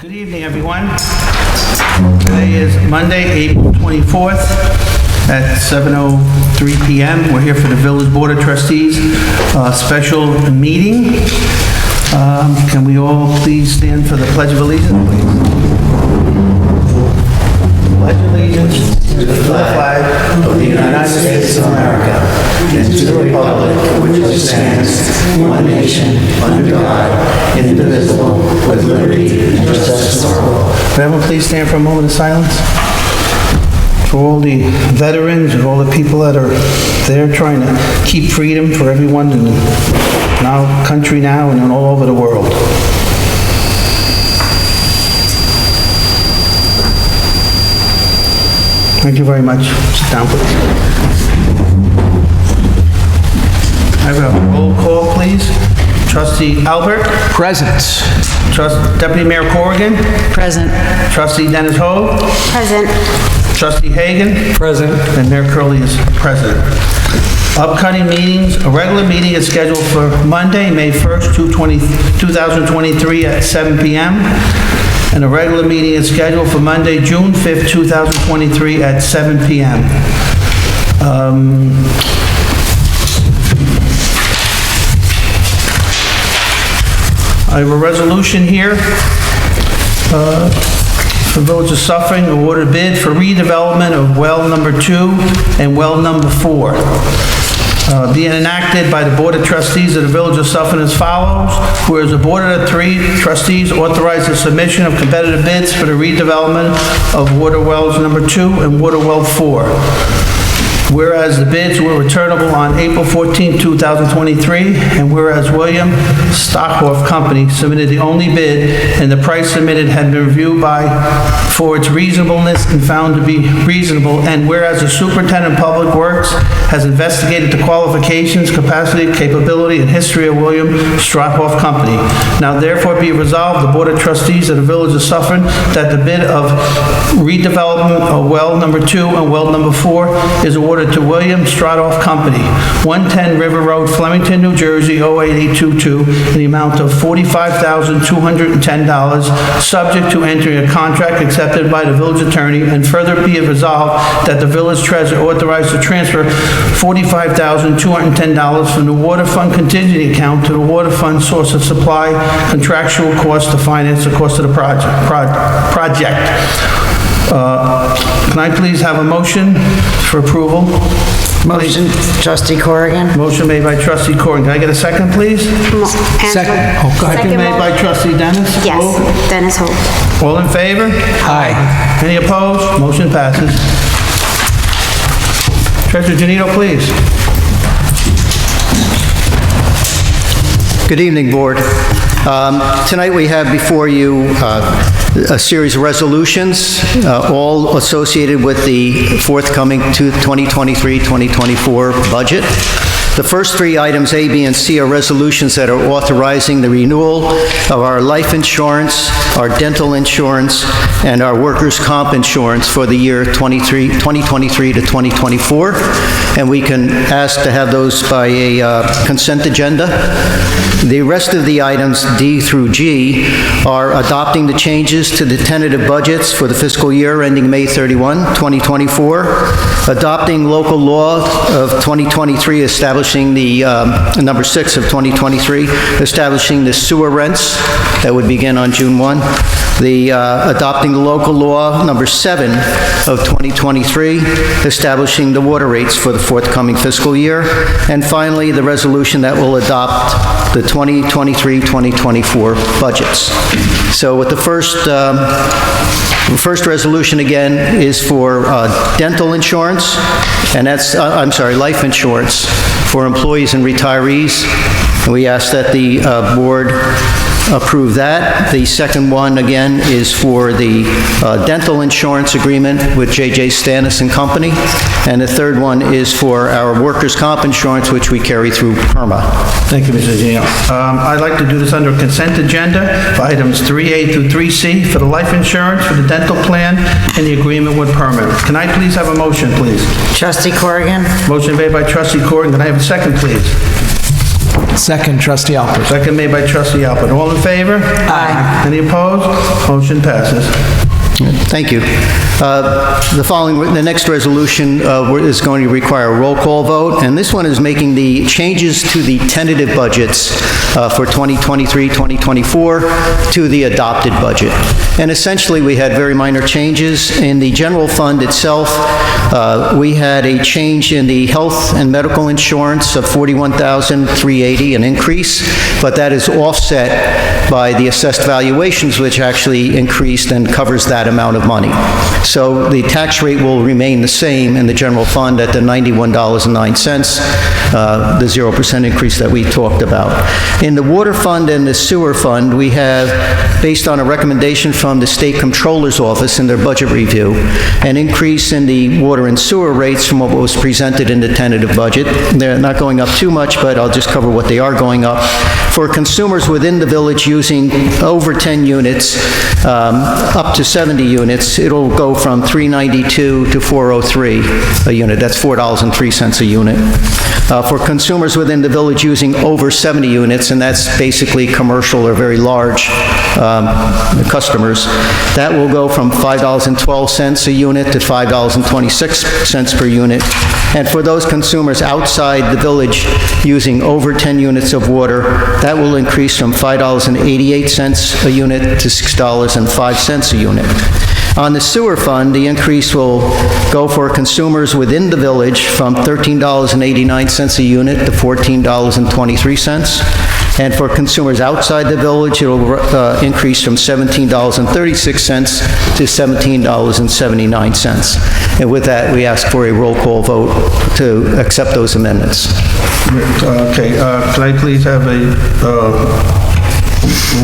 Good evening, everyone. Today is Monday, April 24th at 7:03 p.m. We're here for the Village Board of Trustees special meeting. Can we all please stand for the Pledge of Allegiance, please? Pledge allegiance to the flag of the United States of America and to the republic which stands one nation under God, indivisible, with liberty and justice for all. Would everyone please stand for a moment of silence? For all the veterans and all the people that are there trying to keep freedom for everyone in our country now and all over the world. Thank you very much. Sit down, please. I have a roll call, please. Trustee Alpert. Present. Deputy Mayor Corrigan. Present. Trustee Denis-Hogue. Present. Trustee Hagen. Present. And Mayor Curley is present. Upcoming meetings. A regular meeting is scheduled for Monday, May 1st, 2023 at 7 p.m. And a regular meeting is scheduled for Monday, June 5th, 2023 at 7 p.m. I have a resolution here for Village of Suffern, awarded bid for redevelopment of well number 2 and well number 4. Being enacted by the Board of Trustees of the Village of Suffern as follows. Whereas the Board of the 3 Trustees authorized the submission of competitive bids for the redevelopment of water wells number 2 and water well 4. Whereas the bids were returnable on April 14, 2023, and whereas William Stockhoff Company submitted the only bid and the price submitted had been reviewed for its reasonableness and found to be reasonable, and whereas the Superintendent of Public Works has investigated the qualifications, capacity, capability, and history of William Stockhoff Company. Now therefore be resolved, the Board of Trustees of the Village of Suffern, that the bid of redevelopment of well number 2 and well number 4 is awarded to William Stockhoff Company, 110 River Road, Flemington, New Jersey, 08822, in the amount of $45,210, subject to entering a contract accepted by the village attorney, and further be it resolved that the village treasurer authorized to transfer $45,210 from the water fund contingency account to the water fund source of supply contractual cost to finance the cost of the project. Can I please have a motion for approval? Motion, Trustee Corrigan. Motion made by Trustee Corrigan. Can I get a second, please? Second. Oh, go ahead. Second made by Trustee Dennis? Yes, Denis-Hogue. All in favor? Aye. Any opposed? Motion passes. Treasurer Genito, please. Good evening, Board. Tonight we have before you a series of resolutions, all associated with the forthcoming 2023-2024 budget. The first 3 items, A, B, and C, are resolutions that are authorizing the renewal of our life insurance, our dental insurance, and our workers' comp insurance for the year 2023 to 2024. And we can ask to have those by a consent agenda. The rest of the items, D through G, are adopting the changes to the tentative budgets for the fiscal year ending May 31, 2024, adopting local law of 2023 establishing the number 6 of 2023, establishing the sewer rents that would begin on June 1, adopting the local law number 7 of 2023, establishing the water rates for the forthcoming fiscal year, and finally the resolution that will adopt the 2023-2024 budgets. So with the first resolution again is for dental insurance, and that's, life insurance for employees and retirees. And we ask that the board approve that. The second one, again, is for the dental insurance agreement with J.J. Stannis and Company. And the third one is for our workers' comp insurance, which we carry through PERMA. Thank you, Mr. Genito. I'd like to do this under consent agenda for items 3A through 3C for the life insurance, for the dental plan, and the agreement with PERMA. Can I please have a motion, please? Trustee Corrigan. Motion made by Trustee Corrigan. Can I have a second, please? Second, Trustee Alpert. Second made by Trustee Alpert. All in favor? Aye. Any opposed? Motion passes. Thank you. The next resolution is going to require a roll call vote, and this one is making the changes to the tentative budgets for 2023-2024 to the adopted budget. And essentially, we had very minor changes. In the general fund itself, we had a change in the health and medical insurance of $41,380, an increase, but that is offset by the assessed valuations, which actually increased and covers that amount of money. So the tax rate will remain the same in the general fund at the $91.09, the 0% increase that we talked about. In the water fund and the sewer fund, we have, based on a recommendation from the State Comptroller's Office in their budget review, an increase in the water and sewer rates from what was presented in the tentative budget. They're not going up too much, but I'll just cover what they are going up. For consumers within the village using over 10 units, up to 70 units, it'll go from $392 to $403 a unit. That's $4.03 a unit. For consumers within the village using over 70 units, and that's basically commercial or very large customers, that will go from $5.12 a unit to $5.26 per unit. And for those consumers outside the village using over 10 units of water, that will increase from $5.88 a unit to $6.05 a unit. On the sewer fund, the increase will go for consumers within the village from $13.89 a unit to $14.23. And for consumers outside the village, it will increase from $17.36 to $17.79. And with that, we ask for a roll call vote to accept those amendments. Okay, can I please have a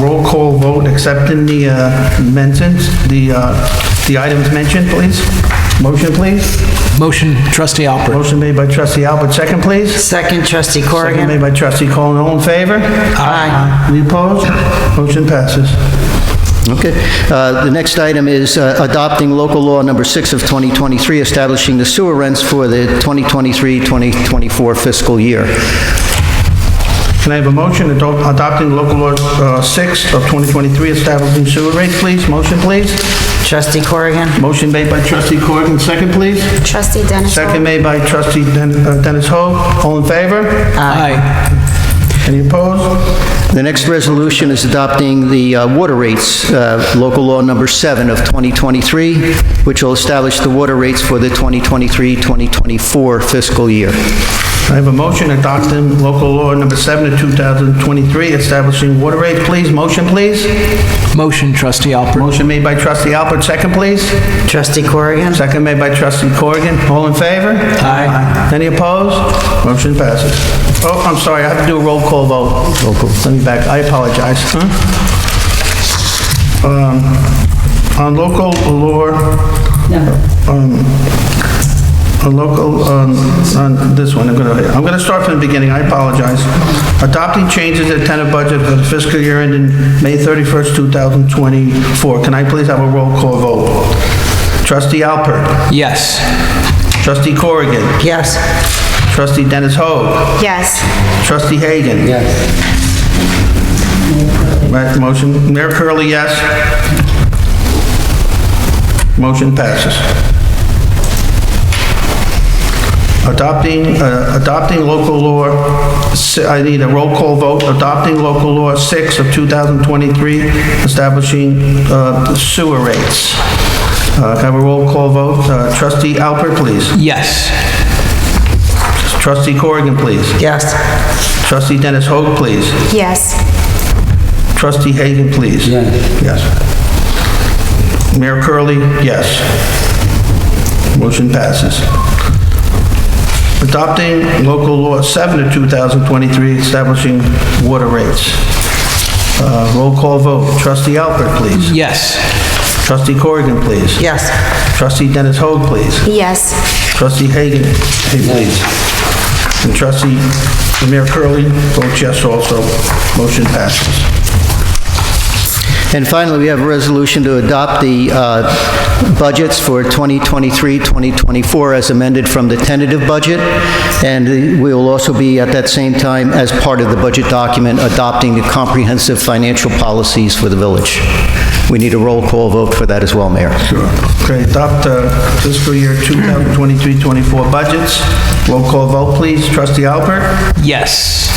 roll call vote accepting the the items mentioned, please? Motion, please. Motion, Trustee Alpert. Motion made by Trustee Alpert. Second, please. Second, Trustee Second Corrigan. made by Trustee Colon. All in favor? Aye. Any opposed? Motion passes. Okay. The next item is adopting local law number 6 of 2023, establishing the sewer rents for the 2023-2024 fiscal year. Can I have a motion adopting local law 6 of 2023, establishing sewer rates, please? Motion, please. Trustee Corrigan. Motion made by Trustee Corrigan. Second, please. Trustee Denis-Hogue. Second made by Trustee Denis-Hogue. All in favor? Aye. Any opposed? The next resolution is adopting the water rates, local law number 7 of 2023, which will establish the water rates for the 2023-2024 fiscal year. I have a motion adopting local law number 7 of 2023, establishing water rates, please. Motion, please. Motion, Trustee Alpert. Motion made by Trustee Alpert. Second, please. Trustee Corrigan. Second made by Trustee Corrigan. All in favor? Aye. Any opposed? Motion passes. Oh, I'm sorry, I have to do a roll call vote. Roll call. Let me back, I apologize. On local law, on this one, I'm gonna start from the beginning, I apologize. Adopting changes to the tentative budget for the fiscal year ending May 31st, 2024. Can I please have a roll call vote? Trustee Alpert. Yes. Trustee Corrigan. Yes. Trustee Denis-Hogue. Yes. Trustee Hagen. Yes. Right, motion. Mayor Curley, yes. Motion passes. Adopting local law, I need a roll call vote, adopting local law 6 of 2023, establishing sewer rates. Can I have a roll call vote? Trustee Alpert, please. Yes. Trustee Corrigan, please. Yes. Trustee Denis-Hogue, please. Yes. Trustee Hagen, please. Yes. Mayor Curley, yes. Motion passes. Adopting local law 7 of 2023, establishing water rates. Roll call vote. Trustee Alpert, please. Yes. Trustee Corrigan, please. Yes. Trustee Denis-Hogue, please. Yes. Trustee Hagen, please. And Trustee Mayor Curley votes yes also. Motion passes. And finally, we have a resolution to adopt the budgets for 2023, 2024 as amended from the tentative budget, and we will also be at that same time, as part of the budget document, adopting the comprehensive financial policies for the village. We need a roll call vote for that as well, Mayor. Sure. Okay, adopt fiscal year 2023-24 budgets. Roll call vote, please. Trustee Alpert? Yes.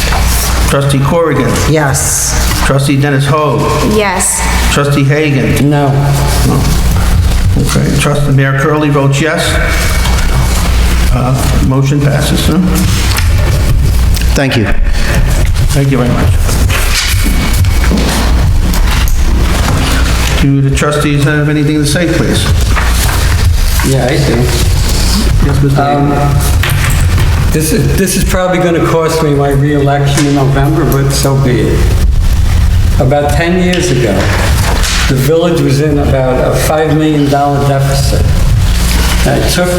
Trustee Corrigan? Yes. Trustee Denis-Hogue? Yes. Trustee Hagen? No. Okay, Trustee Mayor Curley votes yes. Motion passes, huh? Thank you. Thank you very much. Do the trustees have anything to say, please? Yeah, I do. Yes, Mr. Hagen? This is probably going to cost me my re-election in November, but so be it. About 10 years ago, the village was in about a $5 million deficit. It took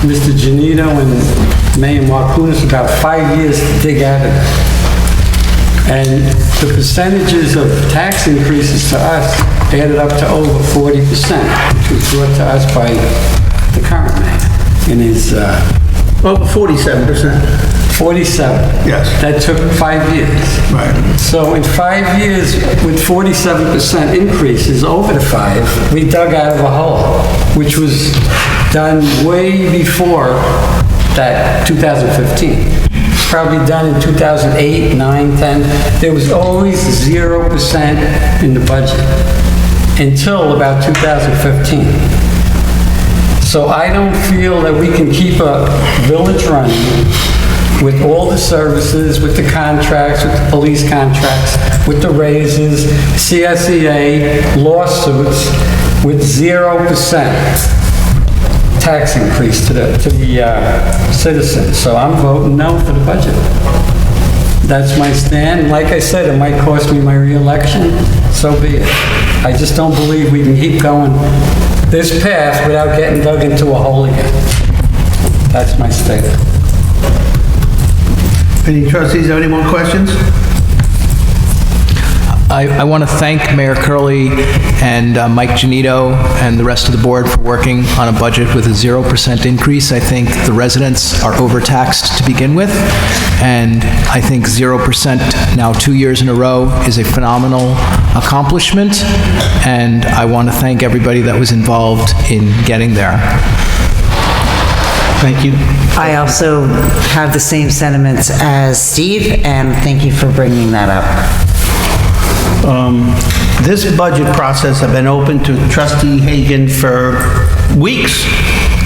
Mr. Genito and Mayor Markounis about 5 years to dig out of it. And the percentages of tax increases to us added up to over 40%, which was brought to us by the current mayor in his... Over 47%. 47. Yes. That took 5 years. Right. So in 5 years, with 47% increases over the 5, we dug out of a hole, which was done way before that 2015. Probably done in 2008, 9, 10. There was always 0% in the budget until about 2015. So I don't feel that we can keep a village running with all the services, with the contracts, with the police contracts, with the raises, CSEA, lawsuits, with 0% tax increase to the citizens. So I'm voting no for the budget. That's my stand. Like I said, it might cost me my re-election, so be it. I just don't believe we can keep going this path without getting dug into a hole again. That's my statement. Any trustees have any more questions? I want to thank Mayor Curley and Mike Genito and the rest of the board for working on a budget with a 0% increase. I think the residents are overtaxed to begin with, and I think 0% now 2 years in a row is a phenomenal accomplishment, and I want to thank everybody that was involved in getting there. Thank you. I also have the same sentiments as Steve, and thank you for bringing that up. This budget process has been open to Trustee Hagen for weeks.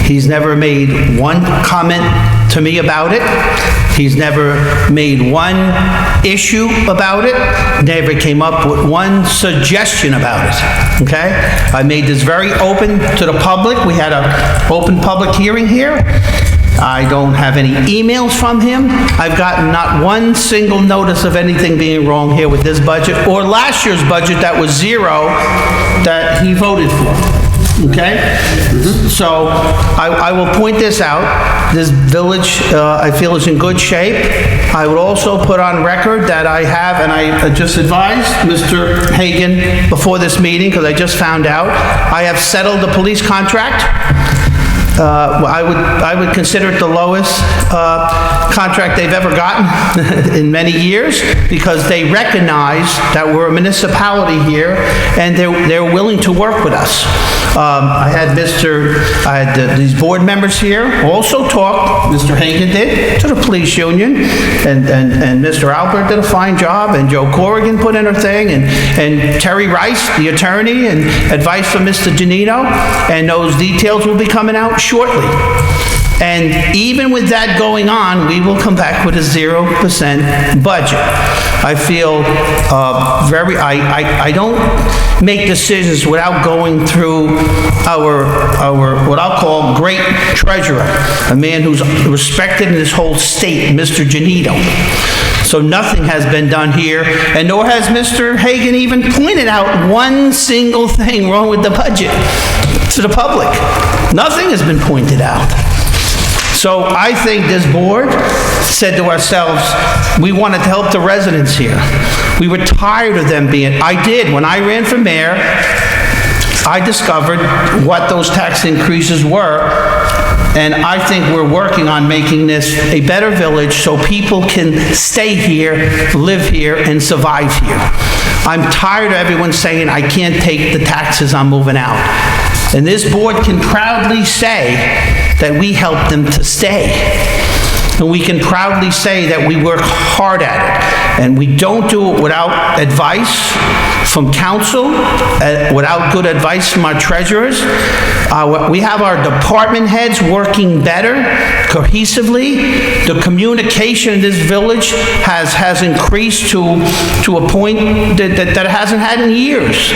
He's never made one comment to me about it. He's never made one issue about it, never came up with one suggestion about it, okay? I made this very open to the public. We had an open public hearing here. I don't have any emails from him. I've gotten not one single notice of anything being wrong here with this budget or last year's budget that was 0 that he voted for. Okay? So I will point this out. This village, I feel, is in good shape. I would also put on record that I have, and I just advised Mr. Hagen before this meeting, because I just found out, I have settled the police contract. I would consider it the lowest contract they've ever gotten in many years, because they recognize that we're a municipality here and they're willing to work with us. I had these board members here also talk, Mr. Hagen did, to the police union, and Mr. Alpert did a fine job, and Jo Corrigan put in her thing, and Terry Rice, the attorney, and advice from Mr. Genito, and those details will be coming out shortly. And even with that going on, we will come back with a 0% budget. I feel I don't make decisions without going through our what I'll call great treasurer, a man who's respected in this whole state, Mr. Genito. So nothing has been done here, and nor has Mr. Hagen even pointed out one single thing wrong with the budget to the public. Nothing has been pointed out. So I think this board said to ourselves, we wanted to help the residents here. We were tired of them being, I did, when I ran for mayor, I discovered what those tax increases were, and I think we're working on making this a better village so people can stay here, live here, and survive here. I'm tired of everyone saying, I can't take the taxes, I'm moving out. And this board can proudly say that we help them to stay. And we can proudly say that we work hard at it. And we don't do it without advice from council, without good advice from our treasurers. We have our department heads working better, cohesively. The communication in this village has increased to a point that it hasn't had in years.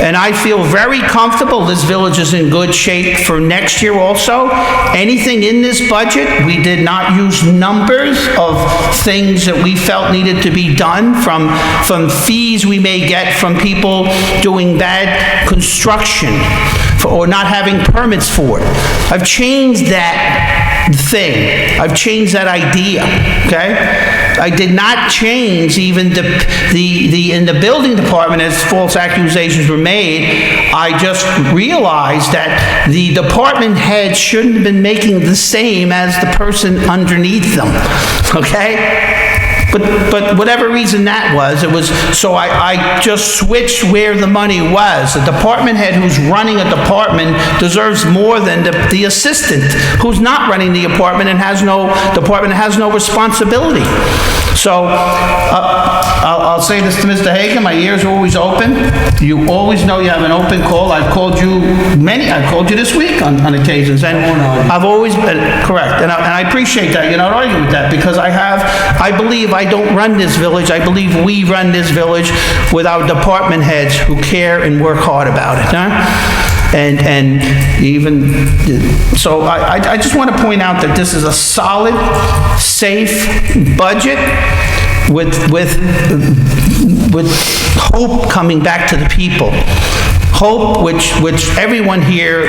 And I feel very comfortable this village is in good shape for next year also. Anything in this budget, we did not use numbers of things that we felt needed to be done, from fees we may get from people doing bad construction or not having permits for it. I've changed that thing. I've changed that idea, okay? I did not change even in the building department as false accusations were made. I just realized that the department head shouldn't have been making the same as the person underneath them, okay? But whatever reason that was, it was, so I just switched where the money was. The department head who's running a department deserves more than the assistant who's not running the department and has no responsibility. So I'll say this to Mr. Hagen, my ears are always open. You always know you have an open call. I've called you this week on occasions, and I've always been correct, and I appreciate that. You're not arguing with that, because I believe I don't run this village. I believe we run this village with our department heads who care and work hard about it, huh? And even, so I just want to point out that this is a solid, safe budget with hope coming back to the people. Hope which everyone here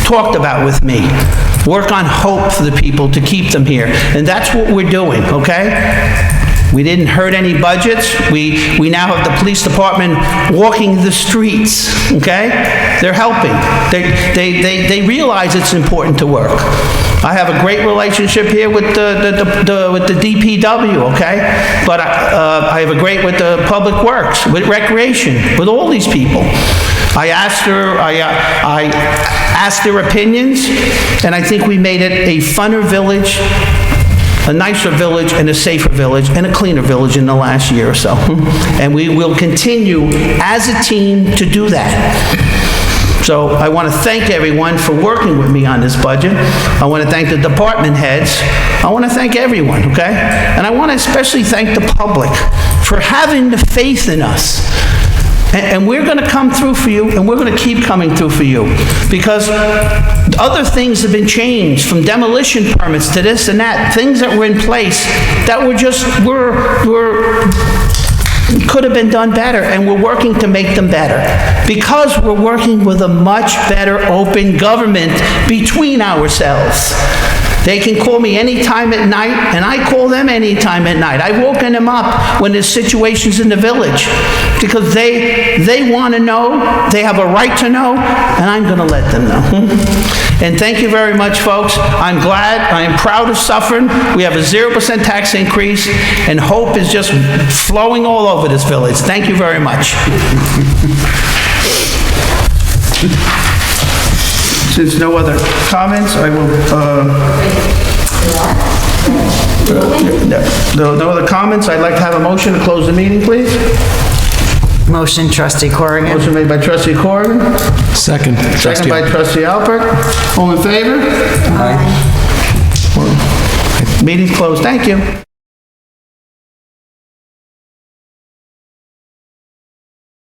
talked about with me. Work on hope for the people to keep them here. And that's what we're doing, okay? We didn't hurt any budgets. We now have the police department walking the streets, okay? They're helping. They realize it's important to work. I have a great relationship here with the DPW, okay? But I have a great with the Public Works, with Recreation, with all these people. I asked their opinions, and I think we made it a funner village, a nicer village, and a safer village, and a cleaner village in the last year or so. And we will continue as a team to do that. So I want to thank everyone for working with me on this budget. I want to thank the department heads. I want to thank everyone, okay? And I want to especially thank the public for having the faith in us. And we're going to come through for you, and we're going to keep coming through for you, because other things have been changed, from demolition permits to this and that, things that were in place that could have been done better, and we're working to make them better, because we're working with a much better open government between ourselves. They can call me any time at night, and I call them any time at night. I've woken them up when there's situations in the village, because they want to know, they have a right to know, and I'm going to let them know. And thank you very much, folks. I'm glad, I am proud of Suffern. We have a 0% tax increase, and hope is just flowing all over this village. Thank you very much. Since no other comments, I will, no other comments, I'd like to have a motion to close the meeting, please. Motion, Trustee Corrigan. Motion made by Trustee Corrigan. Second. Second by Trustee Alpert. All in favor? Aye. Meeting's closed. Thank you.